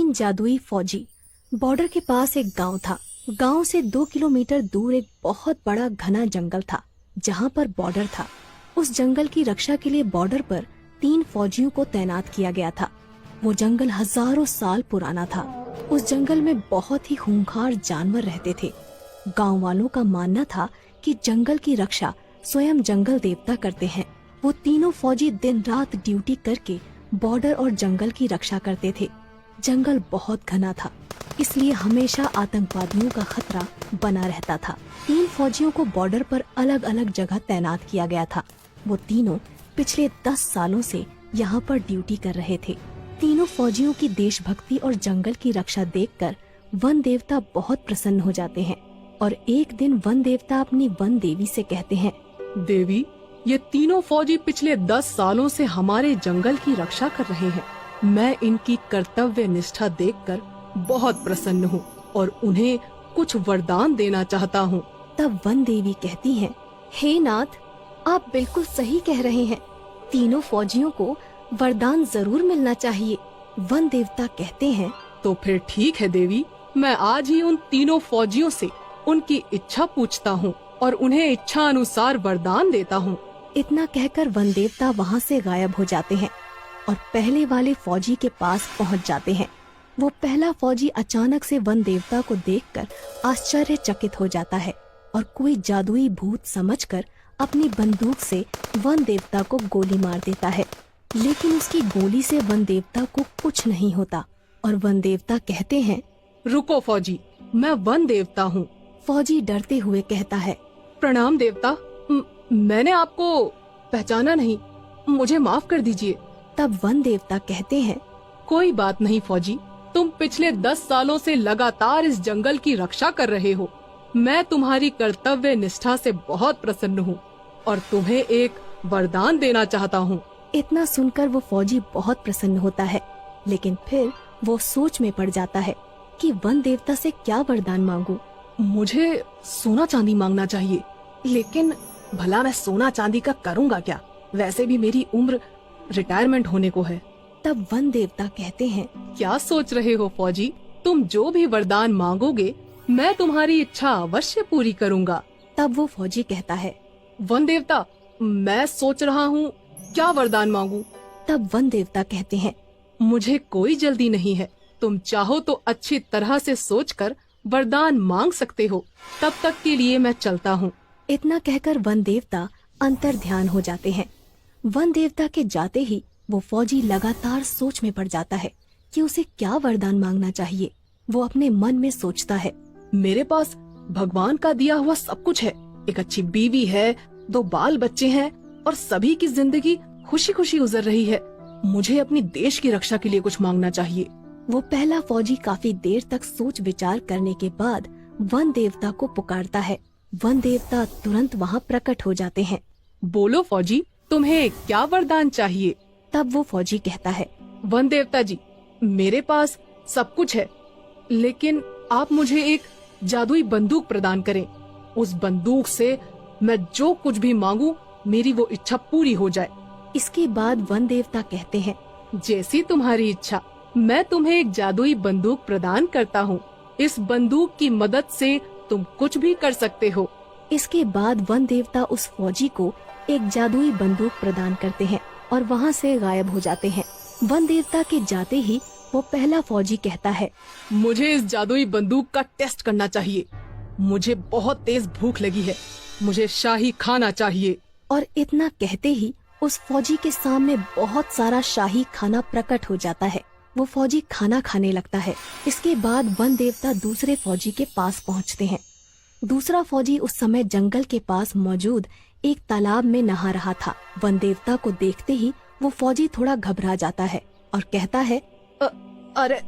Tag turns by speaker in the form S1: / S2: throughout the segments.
S1: तीन जादुई फौजी। बॉर्डर के पास एक गांव था। गांव से 2 किलोमीटर दूर एक बहुत बड़ा घना जंगल था जहां पर बॉर्डर था। उस जंगल की रक्षा के लिए बॉर्डर पर 3 फौजियों को तैनात किया गया था। वो जंगल हजारों साल पुराना था। उस जंगल में बहुत ही खूंखार जानवर रहते थे। गांव वालों का मानना था कि जंगल की रक्षा स्वयं जंगल देवता करते हैं। वो तीनों फौजी दिन रात ड्यूटी करके बॉर्डर और जंगल की रक्षा करते थे। जंगल बहुत घना था, इसलिए हमेशा आतंकवादियों का खतरा बना रहता था। 3 फौजियों को बॉर्डर पर अलग अलग जगह तैनात किया गया था। वो तीनों पिछले 10 सालों से यहाँ पर ड्यूटी कर रहे थे। तीनों फौजियों की देशभक्ति और जंगल की रक्षा देखकर वन देवता बहुत प्रसन्न हो जाते हैं और एक दिन वन देवता अपनी वन देवी से कहते हैं,
S2: देवी, ये तीनों फौजी पिछले 10 सालों से हमारे जंगल की रक्षा कर रहे हैं। मैं इनकी कर्तव्य निष्ठा देखकर बहुत प्रसन्न हूँ और उन्हें कुछ वरदान देना चाहता हूँ।
S1: तब वन देवी कहती हैं, हे नाथ, आप बिल्कुल सही कह रहे हैं। तीनों फौजियों को वरदान जरूर मिलना चाहिए। वन देवता कहते हैं,
S2: तो फिर ठीक है देवी, मैं आज ही उन तीनों फौजियों से उनकी इच्छा पूछता हूँ और उन्हें इच्छा अनुसार वरदान देता हूँ।
S1: इतना कहकर वन देवता वहाँ से गायब हो जाते हैं और पहले वाले फौजी के पास पहुँच जाते हैं। वो पहला फौजी अचानक से वन देवता को देखकर आश्चर्यचकित हो जाता है और कोई जादुई भूत समझकर अपनी बंदूक से वन देवता को गोली मार देता है। लेकिन उसकी गोली से वन देवता को कुछ नहीं होता और वन देवता कहते हैं,
S2: रुको फौजी, मैं वन देवता हूँ।
S1: फौजी डरते हुए कहता है,
S2: प्रणाम देवता, मैंने आपको पहचाना नहीं, मुझे माफ कर दीजिए।
S1: तब वन देवता कहते हैं,
S2: कोई बात नहीं फौजी, तुम पिछले 10 सालों से लगातार इस जंगल की रक्षा कर रहे हो। मैं तुम्हारी कर्तव्य निष्ठा से बहुत प्रसन्न हूँ और तुम्हें एक वरदान देना चाहता हूँ।
S1: इतना सुनकर वो फौजी बहुत प्रसन्न होता है, लेकिन फिर वो सोच में पड़ जाता है कि वन देवता से क्या वरदान मांगूं।
S2: मुझे सोना चांदी मांगना चाहिए, लेकिन भला मैं सोना चांदी का करूँगा क्या? वैसे भी मेरी उम्र रिटायरमेंट होने को है।
S1: तब वन देवता कहते हैं,
S2: क्या सोच रहे हो फौजी? तुम जो भी वरदान मांगोगे मैं तुम्हारी इच्छा अवश्य पूरी करूँगा।
S1: तब वो फौजी कहता है,
S2: वन देवता, मैं सोच रहा हूँ क्या वरदान मांगूं?
S1: तब वन देवता कहते हैं,
S2: मुझे कोई जल्दी नहीं है, तुम चाहो तो अच्छी तरह से सोचकर वरदान मांग सकते हो। तब तक के लिए मैं चलता हूँ।
S1: इतना कहकर वन देवता अंतर ध्यान हो जाते हैं। वन देवता के जाते ही वो फौजी लगातार सोच में पड़ जाता है कि उसे क्या वरदान मांगना चाहिए। वो अपने मन में सोचता है,
S2: मेरे पास भगवान का दिया हुआ सब कुछ है। एक अच्छी बीवी है, 2 बाल बच्चे हैं और सभी की जिंदगी खुशी खुशी गुजर रही है। मुझे अपनी देश की रक्षा के लिए कुछ मांगना चाहिए।
S1: वो पहला फौजी काफी देर तक सोच विचार करने के बाद वन देवता को पुकारता है। वन देवता तुरंत वहाँ प्रकट हो जाते हैं।
S2: बोलो फौजी, तुम्हें क्या वरदान चाहिए?
S1: तब वो फौजी कहता है,
S2: वन देवता जी, मेरे पास सब कुछ है, लेकिन आप मुझे एक जादुई बंदूक प्रदान करें। उस बंदूक से मैं जो कुछ भी मांगूं मेरी वो इच्छा पूरी हो जाए।
S1: इसके बाद वन देवता कहते हैं,
S2: जैसी तुम्हारी इच्छा, मैं तुम्हें एक जादुई बंदूक प्रदान करता हूँ। इस बंदूक की मदद से तुम कुछ भी कर सकते हो।
S1: इसके बाद वन देवता उस फौजी को एक जादुई बंदूक प्रदान करते हैं और वहाँ से गायब हो जाते हैं। वन देवता के जाते ही वो पहला फौजी कहता है,
S2: मुझे इस जादुई बंदूक का टेस्ट करना चाहिए। मुझे बहुत तेज भूख लगी है, मुझे शाही खाना चाहिए।
S1: और इतना कहते ही उस फौजी के सामने बहुत सारा शाही खाना प्रकट हो जाता है। वो फौजी खाना खाने लगता है। इसके बाद वन देवता दूसरे फौजी के पास पहुंचते हैं। दूसरा फौजी उस समय जंगल के पास मौजूद एक तालाब में नहा रहा था। वन देवता को देखते ही वो फौजी थोड़ा घबरा जाता है और कहता है,
S2: अरे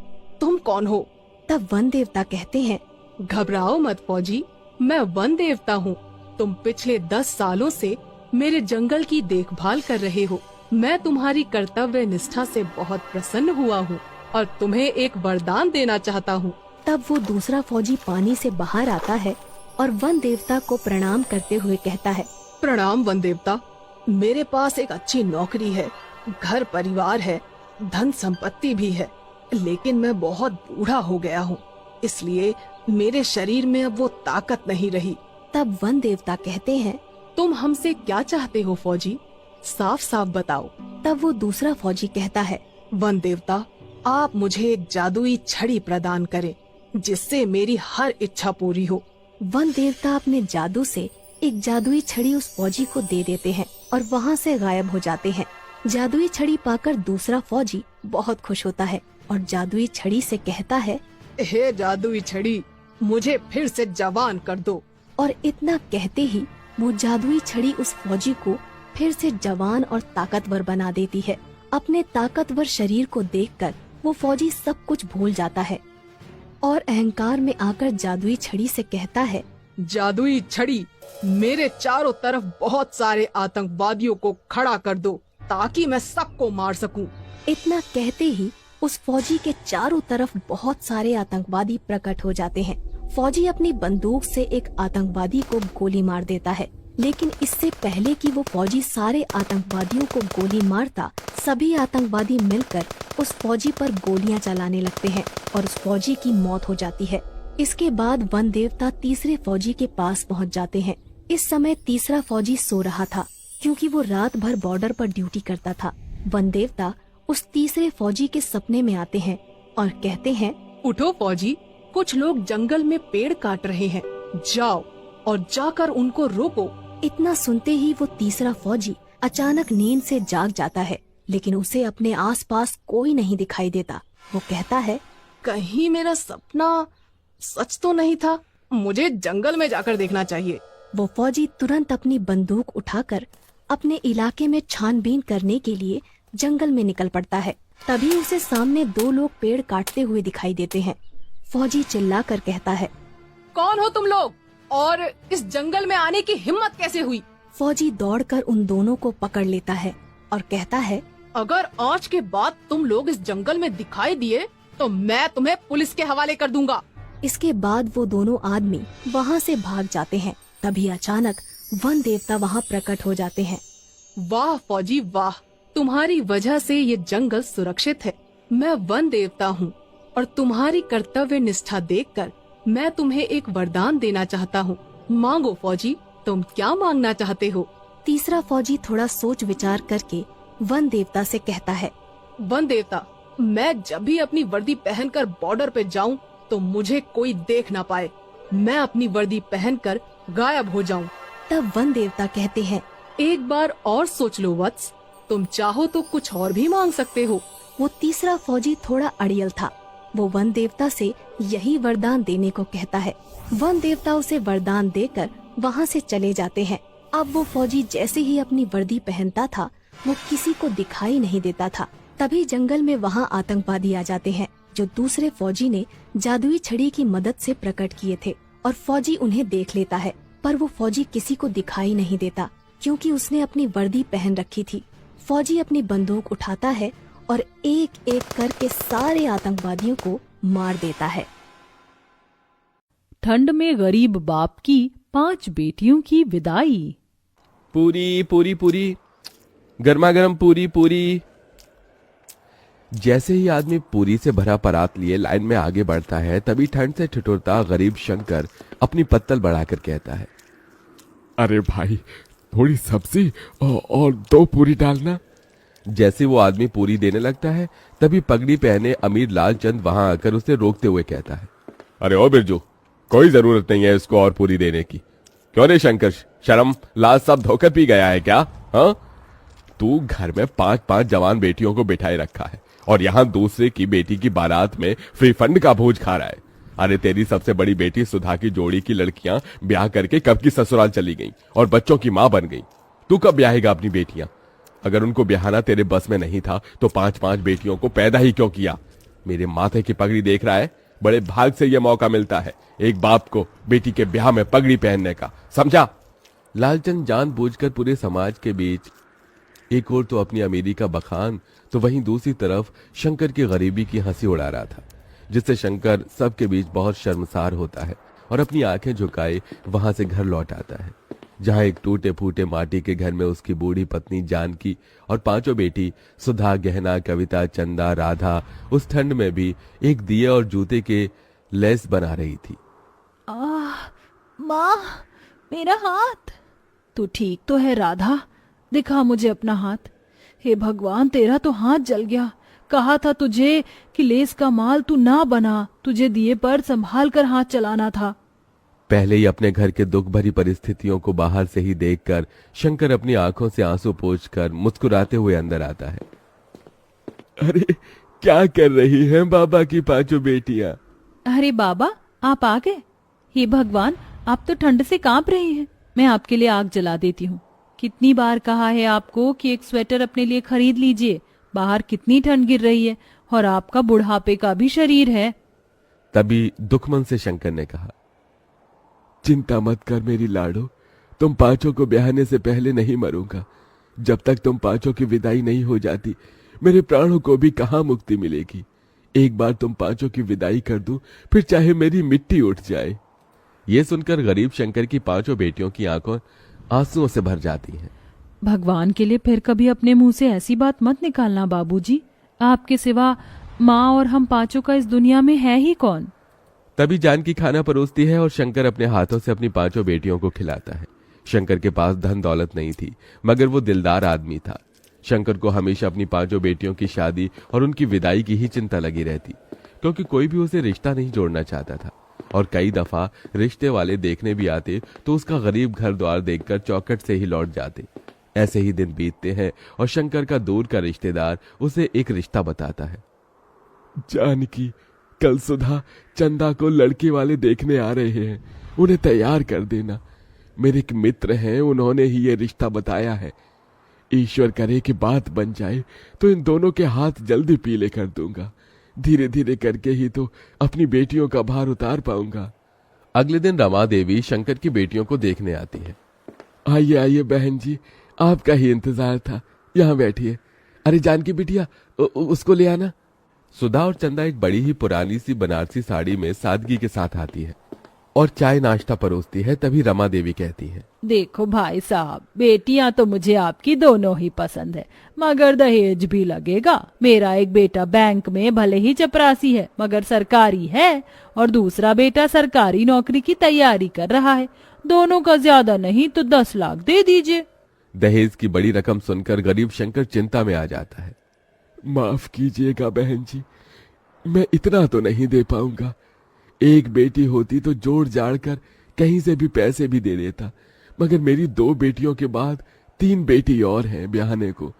S2: तुम कौन हो?
S1: तब वन देवता कहते हैं,
S2: घबराओ मत फौजी, मैं वन देवता हूँ। तुम पिछले 10 सालों से मेरे जंगल की देखभाल कर रहे हो। मैं तुम्हारी कर्तव्य निष्ठा से बहुत प्रसन्न हुआ हूँ और तुम्हें एक वरदान देना चाहता हूँ।
S1: तब वो दूसरा फौजी पानी से बाहर आता है और वन देवता को प्रणाम करते हुए कहता है,
S2: प्रणाम वन देवता, मेरे पास एक अच्छी नौकरी है, घर परिवार है, धन संपत्ति भी है। लेकिन मैं बहुत बूढ़ा हो गया हूँ, इसलिए मेरे शरीर में अब वो ताकत नहीं रही।
S1: तब वन देवता कहते हैं,
S2: तुम हमसे क्या चाहते हो फौजी? साफ साफ बताओ।
S1: तब वो दूसरा फौजी कहता है,
S2: वन देवता, आप मुझे एक जादुई छड़ी प्रदान करें जिससे मेरी हर इच्छा पूरी हो।
S1: वन देवता अपने जादू से एक जादुई छड़ी उस फौजी को दे देते हैं और वहाँ से गायब हो जाते हैं। जादुई छड़ी पाकर दूसरा फौजी बहुत खुश होता है और जादुई छड़ी से कहता है,
S2: हे जादुई छड़ी, मुझे फिर से जवान कर दो।
S1: और इतना कहते ही वो जादुई छड़ी उस फौजी को फिर से जवान और ताकतवर बना देती है। अपने ताकतवर शरीर को देखकर वो फौजी सब कुछ भूल जाता है और अहंकार में आकर जादुई छड़ी से कहता है,
S2: जादुई छड़ी, मेरे चारों तरफ बहुत सारे आतंकवादियों को खड़ा कर दो ताकि मैं सबको मार सकूं।
S1: इतना कहते ही उस फौजी के चारों तरफ बहुत सारे आतंकवादी प्रकट हो जाते हैं। फौजी अपनी बंदूक से एक आतंकवादी को गोली मार देता है, लेकिन इससे पहले कि वो फौजी सारे आतंकवादियों को गोली मारता, सभी आतंकवादी मिलकर उस फौजी पर गोलियां चलाने लगते हैं और उस फौजी की मौत हो जाती है। इसके बाद वन देवता तीसरे फौजी के पास पहुंच जाते हैं। इस समय तीसरा फौजी सो रहा था क्योंकि वो रात भर बॉर्डर पर ड्यूटी करता था। वन देवता उस तीसरे फौजी के सपने में आते हैं और कहते हैं,
S2: उठो फौजी, कुछ लोग जंगल में पेड़ काट रहे हैं, जाओ और जाकर उनको रोको।
S1: इतना सुनते ही वो तीसरा फौजी अचानक नींद से जाग जाता है, लेकिन उसे अपने आसपास कोई नहीं दिखाई देता। वो कहता है,
S2: कहीं मेरा सपना सच तो नहीं था, मुझे जंगल में जाकर देखना चाहिए।
S1: वो फौजी तुरंत अपनी बंदूक उठाकर अपने इलाके में छानबीन करने के लिए जंगल में निकल पड़ता है। तभी उसे सामने दो लोग पेड़ काटते हुए दिखाई देते हैं। फौजी चिल्लाकर कहता है,
S2: कौन हो तुम लोग और इस जंगल में आने की हिम्मत कैसे हुई?
S1: फौजी दौड़कर उन दोनों को पकड़ लेता है और कहता है,
S2: अगर आज के बाद तुम लोग इस जंगल में दिखाई दिए तो मैं तुम्हें पुलिस के हवाले कर दूंगा।
S1: इसके बाद वो दोनों आदमी वहाँ से भाग जाते हैं। तभी अचानक वन देवता वहाँ प्रकट हो जाते हैं।
S2: वाह फौजी वाह, तुम्हारी वजह से ये जंगल सुरक्षित है। मैं वन देवता हूँ और तुम्हारी कर्तव्य निष्ठा देखकर मैं तुम्हें एक वरदान देना चाहता हूँ। मांगो फौजी, तुम क्या मांगना चाहते हो?
S1: तीसरा फौजी थोड़ा सोच विचार करके वन देवता से कहता है,
S2: वन देवता, मैं जब भी अपनी वर्दी पहनकर बॉर्डर पे जाऊं तो मुझे कोई देख ना पाए। मैं अपनी वर्दी पहनकर गायब हो जाऊं।
S1: तब वन देवता कहते हैं,
S2: एक बार और सोच लो वत्स, तुम चाहो तो कुछ और भी मांग सकते हो।
S1: वो तीसरा फौजी थोड़ा अड़ियल था। वो वन देवता से यही वरदान देने को कहता है। वन देवता उसे वरदान देकर वहाँ से चले जाते हैं। अब वो फौजी जैसे ही अपनी वर्दी पहनता था, वो किसी को दिखाई नहीं देता था। तभी जंगल में वहाँ आतंकवादी आ जाते हैं, जो दूसरे फौजी ने जादुई छड़ी की मदद से प्रकट किए थे, और फौजी उन्हें देख लेता है। पर वो फौजी किसी को दिखाई नहीं देता क्योंकि उसने अपनी वर्दी पहन रखी थी। फौजी अपनी बंदूक उठाता है और एक एक करके सारे आतंकवादियों को मार देता है।
S3: ठंड में गरीब बाप की 5 बेटियों की विदाई।
S4: पूरी पूरी पूरी, गर्मा गर्म पूरी पूरी। जैसे ही आदमी पूरी से भरा परात लिए लाइन में आगे बढ़ता है, तभी ठंड से ठिठुरता गरीब शंकर अपनी पत्तल बढ़ाकर कहता है,
S5: अरे भाई, थोड़ी सब्जी और 2 पूरी डालना।
S4: जैसे वो आदमी पूरी देने लगता है, तभी पगड़ी पहने अमीर लालचंद वहां आकर उसे रोकते हुए कहता है,
S5: अरे ओ बिरजू, कोई जरूरत नहीं है इसको और पूरी देने की। क्यों रे शंकर, शर्म लाज सब धोकर पी गया है क्या? हाँ, तू घर में 5-5 जवान बेटियों को बिठाए रखा है और यहाँ दूसरे की बेटी की बारात में फ्री फंड का भोज खा रहा है। अरे तेरी सबसे बड़ी बेटी सुधा की जोड़ी की लड़कियां ब्याह करके कब की ससुराल चली गईं और बच्चों की मां बन गईं। तू कब ब्याहेगा अपनी बेटियां? अगर उनको ब्याहना तेरे बस में नहीं था तो 5-5 बेटियों को पैदा ही क्यों किया? मेरे माथे की पगड़ी देख रहा है, बड़े भाग से यह मौका मिलता है एक बाप को बेटी के ब्याह में पगड़ी पहनने का, समझा?
S4: लालचंद जानबूझकर पूरे समाज के बीच एक ओर तो अपनी अमीरी का बखान, तो वहीं दूसरी तरफ शंकर की गरीबी की हंसी उड़ा रहा था, जिससे शंकर सबके बीच बहुत शर्मसार होता है और अपनी आंखें झुकाए वहां से घर लौट आता है। जहां एक टूटे फूटे माटी के घर में उसकी बूढ़ी पत्नी जानकी और पांचों बेटी सुधा, गहना, कविता, चंदा, राधा उस ठंड में भी एक दिए और जूते के लेस बना रही थी।
S3: माँ, मेरा हाथ। तू ठीक तो है राधा? दिखा मुझे अपना हाथ। हे भगवान, तेरा तो हाथ जल गया। कहा था तुझे कि लेस का माल तू ना बना, तुझे दिए पर संभाल कर हाथ चलाना था।
S4: पहले ही अपने घर के दुख भरी परिस्थितियों को बाहर से ही देखकर शंकर अपनी आंखों से आंसू पोंछकर मुस्कुराते हुए अंदर आता है।
S5: अरे क्या कर रही हैं बाबा की पांचों बेटियां?
S3: अरे बाबा, आप आ गए। हे भगवान, आप तो ठंड से कांप रही हैं। मैं आपके लिए आग जला देती हूँ। कितनी बार कहा है आपको कि एक स्वेटर अपने लिए खरीद लीजिए। बाहर कितनी ठंड गिर रही है और आपका बुढ़ापे का भी शरीर है।
S4: तभी दुखमन से शंकर ने कहा,
S5: चिंता मत कर मेरी लाडो, तुम पांचों को ब्याहने से पहले नहीं मरूंगा। जब तक तुम पांचों की विदाई नहीं हो जाती, मेरे प्राणों को भी कहाँ मुक्ति मिलेगी। एक बार तुम पांचों की विदाई कर दूं, फिर चाहे मेरी मिट्टी उठ जाए।
S4: ये सुनकर गरीब शंकर की पांचों बेटियों की आंखों आंसुओं से भर जाती हैं।
S3: भगवान के लिए फिर कभी अपने मुंह से ऐसी बात मत निकालना बाबूजी। आपके सिवा माँ और हम पांचों का इस दुनिया में है ही कौन।
S4: तभी जानकी खाना परोसती है और शंकर अपने हाथों से अपनी पांचों बेटियों को खिलाता है। शंकर के पास धन दौलत नहीं थी, मगर वो दिलदार आदमी था। शंकर को हमेशा अपनी पांचों बेटियों की शादी और उनकी विदाई की ही चिंता लगी रहती, क्योंकि कोई भी उसे रिश्ता नहीं जोड़ना चाहता था। और कई दफा रिश्ते वाले देखने भी आते तो उसका गरीब घर द्वार देखकर चौखट से ही लौट जाते। ऐसे ही दिन बीतते हैं और शंकर का दूर का रिश्तेदार उसे एक रिश्ता बताता है।
S5: जानकी, कल सुधा चंदा को लड़के वाले देखने आ रहे हैं, उन्हें तैयार कर देना। मेरे एक मित्र हैं, उन्होंने ही ये रिश्ता बताया है। ईश्वर करे कि बात बन जाए तो इन दोनों के हाथ जल्दी पीले कर दूंगा। धीरे धीरे करके ही तो अपनी बेटियों का भार उतार पाऊंगा।
S4: अगले दिन रमा देवी शंकर की बेटियों को देखने आती है।
S5: आइए आइए बहन जी, आपका ही इंतजार था, यहाँ बैठिए। अरे जानकी बिटिया, उसको ले आना।
S4: सुधा और चंदा एक बड़ी ही पुरानी सी बनारसी साड़ी में सादगी के साथ आती है और चाय नाश्ता परोसती है। तभी रमा देवी कहती है,
S3: देखो भाई साहब, बेटियां तो मुझे आपकी दोनों ही पसंद है, मगर दहेज भी लगेगा। मेरा एक बेटा बैंक में भले ही चपरासी है, मगर सरकारी है, और दूसरा बेटा सरकारी नौकरी की तैयारी कर रहा है। दोनों का ज्यादा नहीं तो 10 लाख दे दीजिए।
S4: दहेज की बड़ी रकम सुनकर गरीब शंकर चिंता में आ जाता है।
S5: माफ कीजिएगा बहन जी, मैं इतना तो नहीं दे पाऊंगा। एक बेटी होती तो जोड़ जाड़ कर कहीं से भी पैसे भी दे देता, मगर मेरी 2 बेटियों के बाद 3 बेटी और हैं ब्याहने को।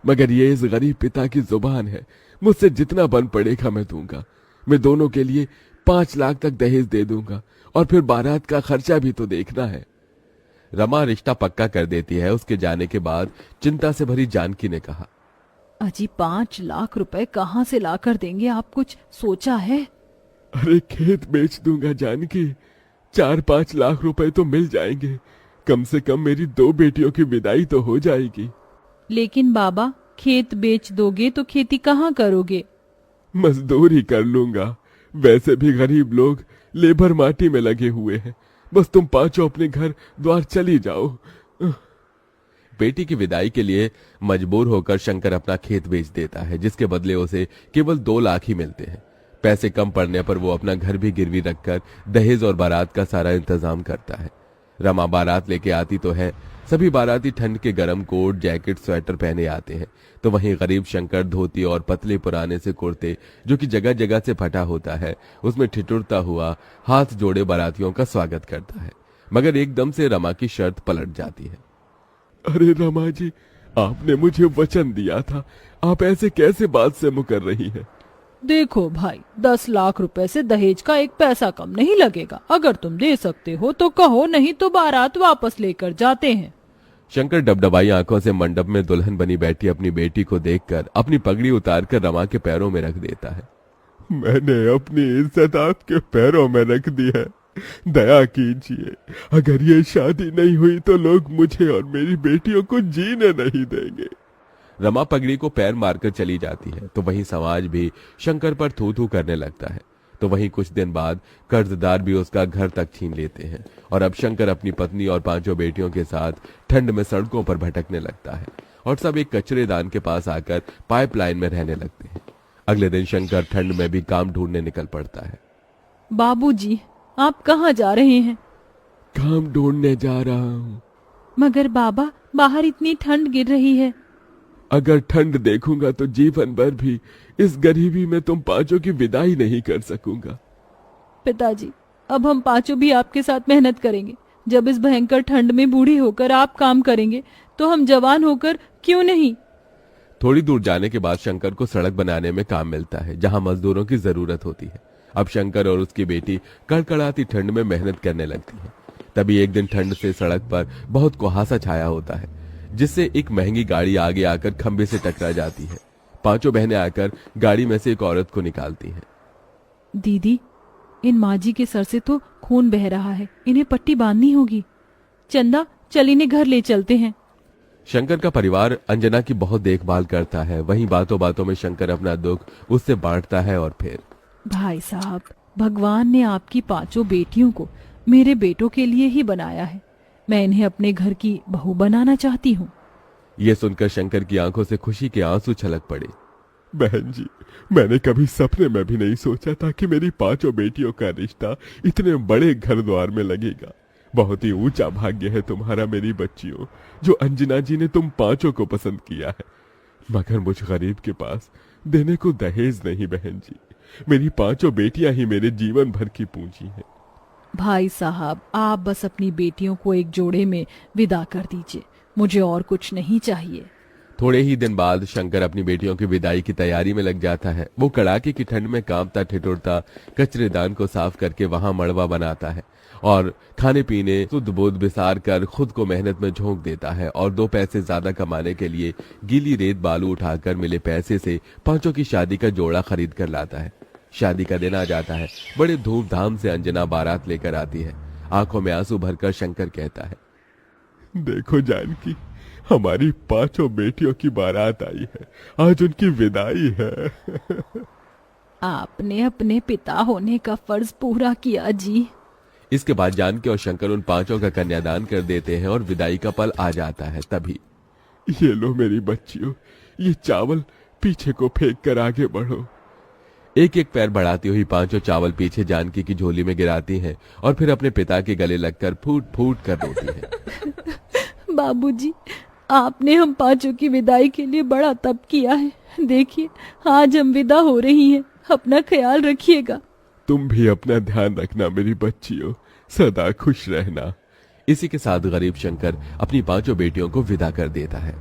S5: मगर ये इस गरीब पिता की जुबान है, मुझसे जितना बन पड़ेगा मैं दूंगा। मैं दोनों के लिए 5 लाख तक दहेज दे दूंगा, और फिर बारात का खर्चा भी तो देखना है।
S4: रमा रिश्ता पक्का कर देती है। उसके जाने के बाद चिंता से भरी जानकी ने कहा,
S3: अजी 5 लाख रुपए कहाँ से ला कर देंगे, आप कुछ सोचा है?
S5: अरे खेत बेच दूंगा जानकी, 4-5 लाख रुपए तो मिल जाएंगे। कम से कम मेरी 2 बेटियों की विदाई तो हो जाएगी।
S3: लेकिन बाबा, खेत बेच दोगे तो खेती कहाँ करोगे?
S5: मजदूरी कर लूंगा। वैसे भी गरीब लोग लेबर माटी में लगे हुए हैं। बस तुम पांचों अपने घर द्वार चली जाओ।
S4: बेटी की विदाई के लिए मजबूर होकर शंकर अपना खेत बेच देता है, जिसके बदले उसे केवल 2 लाख ही मिलते हैं। पैसे कम पड़ने पर वो अपना घर भी गिरवी रखकर दहेज और बारात का सारा इंतजाम करता है। रमा बारात लेके आती तो है। सभी बाराती ठंड के गर्म कोट, जैकेट, स्वेटर पहने आते हैं, तो वहीं गरीब शंकर धोती और पतले पुराने से कुर्ते, जो कि जगह जगह से फटा होता है, उसमें ठिठुरता हुआ हाथ जोड़े बारातियों का स्वागत करता है। मगर एकदम से रमा की शर्त पलट जाती है।
S5: अरे रमा जी, आपने मुझे वचन दिया था, आप ऐसे कैसे बात से मुकर रही हैं?
S3: देखो भाई, 10 लाख रुपए से दहेज का 1 पैसा कम नहीं लगेगा। अगर तुम दे सकते हो तो कहो, नहीं तो बारात वापस लेकर जाते हैं।
S4: शंकर डबडबाई आंखों से मंडप में दुल्हन बनी बैठी अपनी बेटी को देखकर अपनी पगड़ी उतारकर रमा के पैरों में रख देता है।
S5: मैंने अपनी इज्जत आपके पैरों में रख दी है, दया कीजिए। अगर ये शादी नहीं हुई तो लोग मुझे और मेरी बेटियों को जीने नहीं देंगे।
S4: रमा पगड़ी को पैर मारकर चली जाती है, तो वहीं समाज भी शंकर पर थू थू करने लगता है। तो वहीं कुछ दिन बाद कर्जदार भी उसका घर तक छीन लेते हैं और अब शंकर अपनी पत्नी और 5 बेटियों के साथ ठंड में सड़कों पर भटकने लगता है और सब एक कचरेदान के पास आकर पाइपलाइन में रहने लगते हैं। अगले दिन शंकर ठंड में भी काम ढूंढने निकल पड़ता है।
S3: बाबूजी, आप कहाँ जा रहे हैं?
S5: काम ढूंढने जा रहा हूँ।
S3: मगर बाबा, बाहर इतनी ठंड गिर रही है।
S5: अगर ठंड देखूंगा तो जीवन भर भी इस गरीबी में तुम 5 की विदाई नहीं कर सकूंगा।
S3: पिताजी, अब हम 5 भी आपके साथ मेहनत करेंगे। जब इस भयंकर ठंड में बूढ़े होकर आप काम करेंगे तो हम जवान होकर क्यों नहीं?
S4: थोड़ी दूर जाने के बाद शंकर को सड़क बनाने में काम मिलता है जहां मजदूरों की जरूरत होती है। अब शंकर और उसकी बेटी कड़कड़ाती ठंड में मेहनत करने लगती है। तभी एक दिन ठंड से सड़क पर बहुत कुहासा छाया होता है जिससे एक महंगी गाड़ी आगे आकर खंबे से टकरा जाती है। 5 बहनें आकर गाड़ी में से एक औरत को निकालती हैं।
S3: दीदी, इन माजी के सर से तो खून बह रहा है, इन्हें पट्टी बांधनी होगी। चंदा, चल इन्हें घर ले चलते हैं।
S4: शंकर का परिवार अंजना की बहुत देखभाल करता है। वहीं बातों बातों में शंकर अपना दुख उससे बांटता है और फिर
S3: भाई साहब, भगवान ने आपकी 5 बेटियों को मेरे बेटों के लिए ही बनाया है। मैं इन्हें अपने घर की बहू बनाना चाहती हूँ।
S4: ये सुनकर शंकर की आंखों से खुशी के आंसू छलक पड़े।
S5: बहन जी, मैंने कभी सपने में भी नहीं सोचा था कि मेरी 5 बेटियों का रिश्ता इतने बड़े घर द्वार में लगेगा। बहुत ही ऊंचा भाग्य है तुम्हारा मेरी बच्चियों, जो अंजना जी ने तुम 5 को पसंद किया है। मगर मुझ गरीब के पास देने को दहेज नहीं बहन जी। मेरी 5 बेटियां ही मेरे जीवन भर की पूंजी हैं।
S3: भाई साहब, आप बस अपनी बेटियों को एक जोड़े में विदा कर दीजिए। मुझे और कुछ नहीं चाहिए।
S4: थोड़े ही दिन बाद शंकर अपनी बेटियों की विदाई की तैयारी में लग जाता है। वो कड़ाके की ठंड में कांपता ठिठुरता कचरेदान को साफ करके वहां मड़वा बनाता है और खाने पीने शुद्ध बोध बिसार कर खुद को मेहनत में झोंक देता है और 2 पैसे ज्यादा कमाने के लिए गीली रेत बालू उठाकर मिले पैसे से 5 की शादी का जोड़ा खरीद कर लाता है। शादी का दिन आ जाता है। बड़े धूमधाम से अंजना बारात लेकर आती है। आंखों में आंसू भरकर शंकर कहता है,
S5: देखो जानकी, हमारी 5 बेटियों की बारात आई है। आज उनकी विदाई है।
S3: आपने अपने पिता होने का फर्ज पूरा किया जी।
S4: इसके बाद जानकी और शंकर उन 5 का कन्यादान कर देते हैं और विदाई का पल आ जाता है। तभी
S5: ये लो मेरी बच्चियों, ये चावल पीछे को फेंक कर आगे बढ़ो।
S4: एक एक पैर बढ़ाती हुई 5 चावल पीछे जानकी की झोली में गिराती हैं और फिर अपने पिता के गले लगकर फूट फूट कर रोती हैं।
S3: बाबूजी, आपने हम 5 की विदाई के लिए बड़ा तप किया है। देखिए, आज हम विदा हो रही हैं। अपना ख्याल रखिएगा।
S5: तुम भी अपना ध्यान रखना मेरी बच्चियों, सदा खुश रहना।
S4: इसी के साथ गरीब शंकर अपनी 5 बेटियों को विदा कर देता है।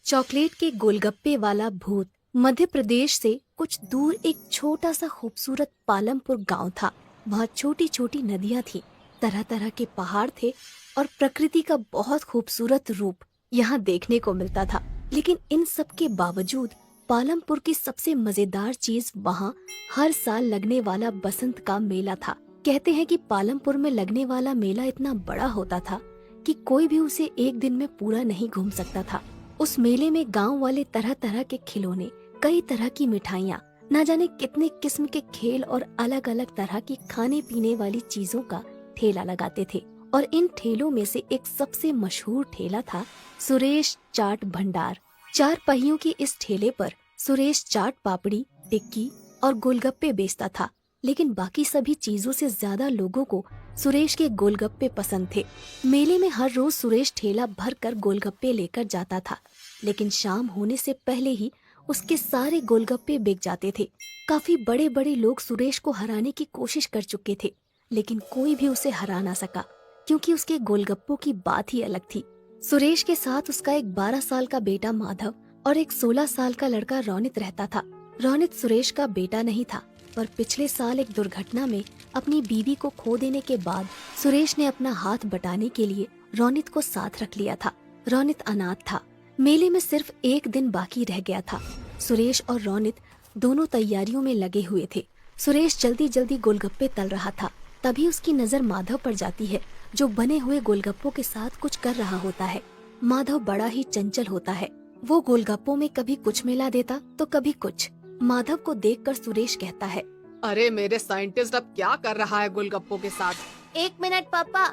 S1: चॉकलेट के गोलगप्पे वाला भूत। मध्य प्रदेश से कुछ दूर एक छोटा सा खूबसूरत पालमपुर गांव था। वहाँ छोटी छोटी नदियाँ थी, तरह तरह के पहाड़ थे और प्रकृति का बहुत खूबसूरत रूप यहाँ देखने को मिलता था। लेकिन इन सब के बावजूद पालमपुर की सबसे मजेदार चीज वहाँ हर साल लगने वाला बसंत का मेला था। कहते हैं कि पालमपुर में लगने वाला मेला इतना बड़ा होता था कि कोई भी उसे एक दिन में पूरा नहीं घूम सकता था। उस मेले में गांव वाले तरह तरह के खिलौने, कई तरह की मिठाइयाँ, न जाने कितने किस्म के खेल और अलग अलग तरह की खाने पीने वाली चीजों का ठेला लगाते थे। और इन ठेलों में से एक सबसे मशहूर ठेला था सुरेश चाट भंडार। 4 पहियों की इस ठेले पर सुरेश चाट पापड़ी, टिक्की और गोलगप्पे बेचता था। लेकिन बाकी सभी चीजों से ज्यादा लोगों को सुरेश के गोलगप्पे पसंद थे। मेले में हर रोज सुरेश ठेला भर कर गोलगप्पे लेकर जाता था, लेकिन शाम होने से पहले ही उसके सारे गोलगप्पे बिक जाते थे। काफी बड़े बड़े लोग सुरेश को हराने की कोशिश कर चुके थे, लेकिन कोई भी उसे हरा ना सका, क्योंकि उसके गोलगप्पों की बात ही अलग थी। सुरेश के साथ उसका एक 12 साल का बेटा माधव और एक 16 साल का लड़का रोनित रहता था। रोनित सुरेश का बेटा नहीं था, पर पिछले साल एक दुर्घटना में अपनी बीवी को खो देने के बाद सुरेश ने अपना हाथ बटाने के लिए रोनित को साथ रख लिया था। रोनित अनाथ था। मेले में सिर्फ एक दिन बाकी रह गया था। सुरेश और रोनित दोनों तैयारियों में लगे हुए थे। सुरेश जल्दी जल्दी गोलगप्पे तल रहा था। तभी उसकी नजर माधव पर जाती है, जो बने हुए गोलगप्पों के साथ कुछ कर रहा होता है। माधव बड़ा ही चंचल होता है। वो गोलगप्पों में कभी कुछ मिला देता तो कभी कुछ। माधव को देखकर सुरेश कहता है,
S2: अरे मेरे साइंटिस्ट अब क्या कर रहा है गोलगप्पों के साथ?
S6: 1 मिनट पापा।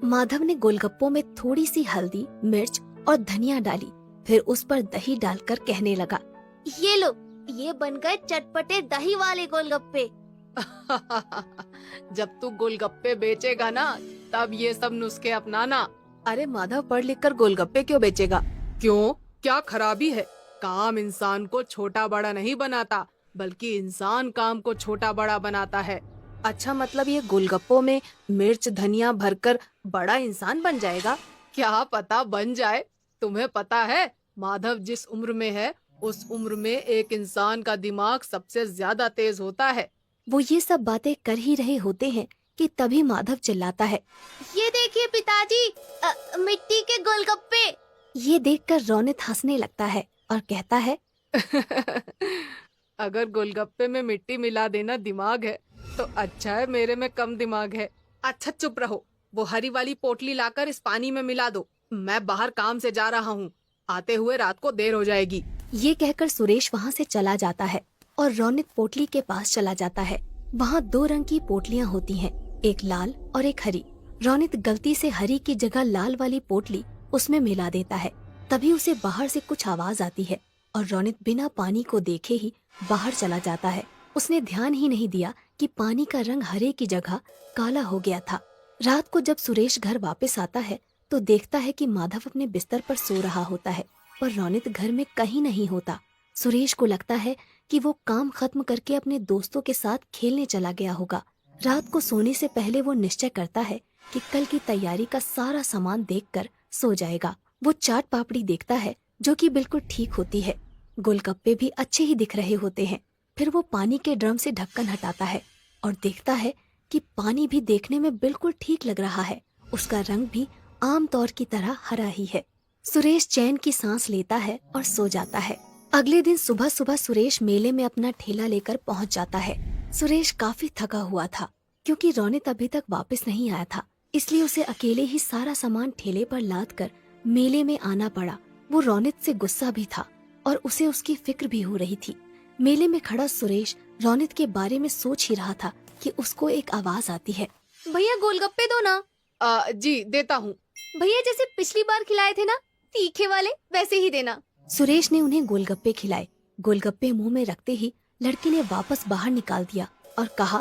S1: माधव ने गोलगप्पों में थोड़ी सी हल्दी, मिर्च और धनिया डाली, फिर उस पर दही डालकर कहने लगा,
S6: ये लो, ये बन गए चटपटे दही वाले गोलगप्पे।
S2: जब तू गोलगप्पे बेचेगा ना, तब ये सब नुस्खे अपनाना।
S1: अरे माधव, पढ़ लिख कर गोलगप्पे क्यों बेचेगा?
S2: क्यों, क्या खराबी है? काम इंसान को छोटा बड़ा नहीं बनाता, बल्कि इंसान काम को छोटा बड़ा बनाता है।
S1: अच्छा, मतलब ये गोलगप्पों में मिर्च धनिया भरकर बड़ा इंसान बन जाएगा?
S2: क्या पता बन जाए। तुम्हें पता है, माधव जिस उम्र में है, उस उम्र में एक इंसान का दिमाग सबसे ज्यादा तेज होता है।
S1: वो ये सब बातें कर ही रहे होते हैं कि तभी माधव चिल्लाता है,
S6: ये देखिए पिताजी, मिट्टी के गोलगप्पे।
S1: ये देखकर रौनित हंसने लगता है और कहता है,
S2: अगर गोलगप्पे में मिट्टी मिला देना दिमाग है, तो अच्छा है मेरे में कम दिमाग है। अच्छा चुप रहो, वो हरी वाली पोटली लाकर इस पानी में मिला दो। मैं बाहर काम से जा रहा हूँ, आते हुए रात को देर हो जाएगी।
S1: ये कहकर सुरेश वहाँ से चला जाता है और रौनित पोटली के पास चला जाता है। वहाँ 2 रंग की पोटलियाँ होती हैं, एक लाल और एक हरी। रौनित गलती से हरी की जगह लाल वाली पोटली उसमें मिला देता है। तभी उसे बाहर से कुछ आवाज आती है और रौनित बिना पानी को देखे ही बाहर चला जाता है। उसने ध्यान ही नहीं दिया कि पानी का रंग हरे की जगह काला हो गया था। रात को जब सुरेश घर वापस आता है तो देखता है कि माधव अपने बिस्तर पर सो रहा होता है, पर रौनित घर में कहीं नहीं होता। सुरेश को लगता है कि वो काम खत्म करके अपने दोस्तों के साथ खेलने चला गया होगा। रात को सोने से पहले वो निश्चय करता है कि कल की तैयारी का सारा सामान देखकर सो जाएगा। वो चाट पापड़ी देखता है जो कि बिल्कुल ठीक होती है। गोलगप्पे भी अच्छे ही दिख रहे होते हैं। फिर वो पानी के ड्रम से ढक्कन हटाता है और देखता है कि पानी भी देखने में बिल्कुल ठीक लग रहा है। उसका रंग भी आम तौर की तरह हरा ही है। सुरेश चैन की सांस लेता है और सो जाता है। अगले दिन सुबह सुबह सुरेश मेले में अपना ठेला लेकर पहुंच जाता है। सुरेश काफी थका हुआ था क्योंकि रौनित अभी तक वापस नहीं आया था, इसलिए उसे अकेले ही सारा सामान ठेले पर लाद कर मेले में आना पड़ा। वो रौनित से गुस्सा भी था और उसे उसकी फिक्र भी हो रही थी। मेले में खड़ा सुरेश रौनित के बारे में सोच ही रहा था कि उसको एक आवाज आती है,
S6: भैया गोलगप्पे दो ना।
S2: जी देता हूँ।
S6: भैया जैसे पिछली बार खिलाए थे ना, तीखे वाले, वैसे ही देना।
S1: सुरेश ने उन्हें गोलगप्पे खिलाए। गोलगप्पे मुंह में रखते ही लड़की ने वापस बाहर निकाल दिया और कहा,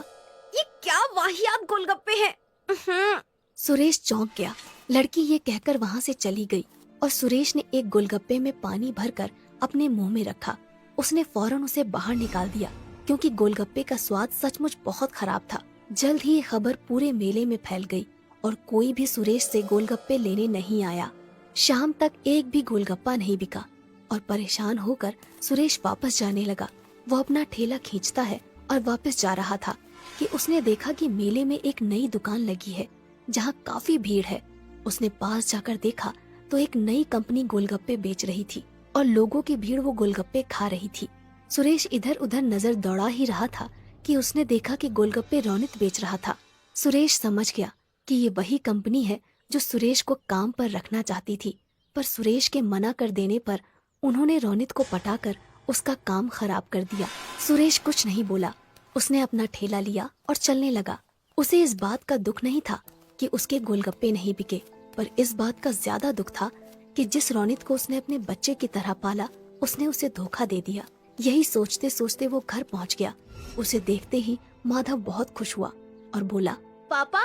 S6: ये क्या वाहियात गोलगप्पे हैं।
S1: सुरेश चौंक गया। लड़की ये कहकर वहाँ से चली गई और सुरेश ने एक गोलगप्पे में पानी भरकर अपने मुंह में रखा। उसने फौरन उसे बाहर निकाल दिया क्योंकि गोलगप्पे का स्वाद सचमुच बहुत खराब था। जल्द ही ये खबर पूरे मेले में फैल गई और कोई भी सुरेश से गोलगप्पे लेने नहीं आया। शाम तक एक भी गोलगप्पा नहीं बिका और परेशान होकर सुरेश वापस जाने लगा। वो अपना ठेला खींचता है और वापस जा रहा था कि उसने देखा कि मेले में एक नई दुकान लगी है जहाँ काफी भीड़ है। उसने पास जाकर देखा तो एक नई कंपनी गोलगप्पे बेच रही थी और लोगों की भीड़ वो गोलगप्पे खा रही थी। सुरेश इधर उधर नजर दौड़ा ही रहा था कि उसने देखा कि गोलगप्पे रौनित बेच रहा था। सुरेश समझ गया कि ये वही कंपनी है जो सुरेश को काम पर रखना चाहती थी, पर सुरेश के मना कर देने पर उन्होंने रौनित को पटाकर उसका काम खराब कर दिया। सुरेश कुछ नहीं बोला। उसने अपना ठेला लिया और चलने लगा। उसे इस बात का दुख नहीं था कि उसके गोलगप्पे नहीं बिके, पर इस बात का ज्यादा दुख था कि जिस रौनित को उसने अपने बच्चे की तरह पाला, उसने उसे धोखा दे दिया। यही सोचते सोचते वो घर पहुंच गया। उसे देखते ही माधव बहुत खुश हुआ और बोला,
S6: पापा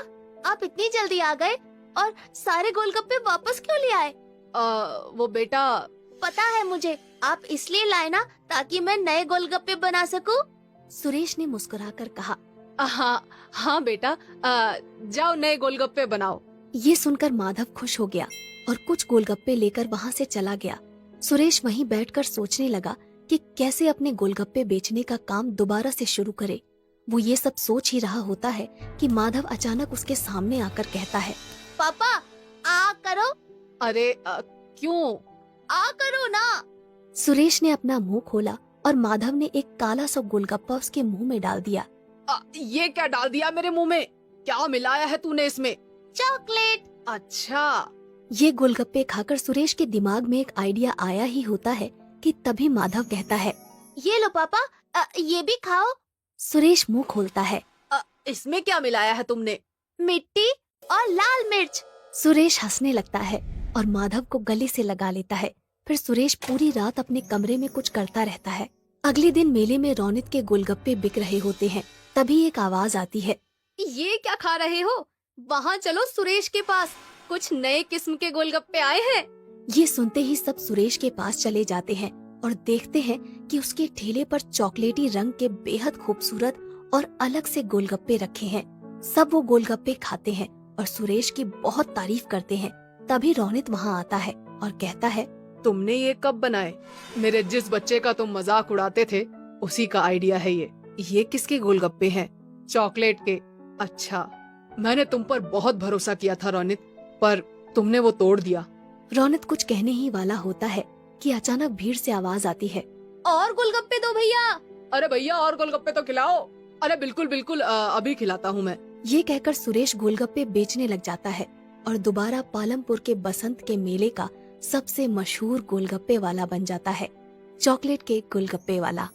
S6: आप इतनी जल्दी आ गए और सारे गोलगप्पे वापस क्यों ले आए?
S2: वो बेटा,
S6: पता है मुझे, आप इसलिए लाए ना ताकि मैं नए गोलगप्पे बना सकूं।
S1: सुरेश ने मुस्कुराकर कहा।
S2: हाँ बेटा, जाओ नए गोलगप्पे बनाओ।
S1: ये सुनकर माधव खुश हो गया और कुछ गोलगप्पे लेकर वहाँ से चला गया। सुरेश वहीं बैठकर सोचने लगा कि कैसे अपने गोलगप्पे बेचने का काम दोबारा से शुरू करे। वो ये सब सोच ही रहा होता है कि माधव अचानक उसके सामने आकर कहता है,
S6: पापा आ करो।
S2: अरे क्यों?
S6: आ करो ना।
S1: सुरेश ने अपना मुंह खोला और माधव ने एक काला सा गोलगप्पा उसके मुंह में डाल दिया।
S2: ये क्या डाल दिया मेरे मुंह में? क्या मिलाया है तूने इसमें?
S6: चॉकलेट।
S2: अच्छा।
S1: ये गोलगप्पे खाकर सुरेश के दिमाग में एक आइडिया आया ही होता है कि तभी माधव कहता है,
S6: ये लो पापा, ये भी खाओ।
S1: सुरेश मुंह खोलता है।
S2: इसमें क्या मिलाया है तुमने?
S6: मिट्टी और लाल मिर्च।
S1: सुरेश हंसने लगता है और माधव को गले से लगा लेता है। फिर सुरेश पूरी रात अपने कमरे में कुछ करता रहता है। अगले दिन मेले में रौनक के गोलगप्पे बिक रहे होते हैं। तभी एक आवाज आती है।
S2: ये क्या खा रहे हो? वहाँ चलो सुरेश के पास, कुछ नए किस्म के गोलगप्पे आए हैं।
S1: ये सुनते ही सब सुरेश के पास चले जाते हैं और देखते हैं कि उसके ठेले पर चॉकलेटी रंग के बेहद खूबसूरत और अलग से गोलगप्पे रखे हैं। सब वो गोलगप्पे खाते हैं और सुरेश की बहुत तारीफ करते हैं। तभी रौनक वहाँ आता है और कहता है,
S2: तुमने ये कब बनाए? मेरे जिस बच्चे का तुम मजाक उड़ाते थे उसी का आइडिया है ये। ये किसके गोलगप्पे हैं? चॉकलेट के। अच्छा, मैंने तुम पर बहुत भरोसा किया था रौनक, पर तुमने वो तोड़ दिया।
S1: रौनक कुछ कहने ही वाला होता है कि अचानक भीड़ से आवाज आती है।
S2: और गोलगप्पे दो भैया। अरे भैया और गोलगप्पे तो खिलाओ। अरे बिल्कुल बिल्कुल, अभी खिलाता हूँ मैं।
S1: ये कहकर सुरेश गोलगप्पे बेचने लग जाता है और दोबारा पालमपुर के बसंत के मेले का सबसे मशहूर गोलगप्पे वाला बन जाता है, चॉकलेट के गोलगप्पे वाला।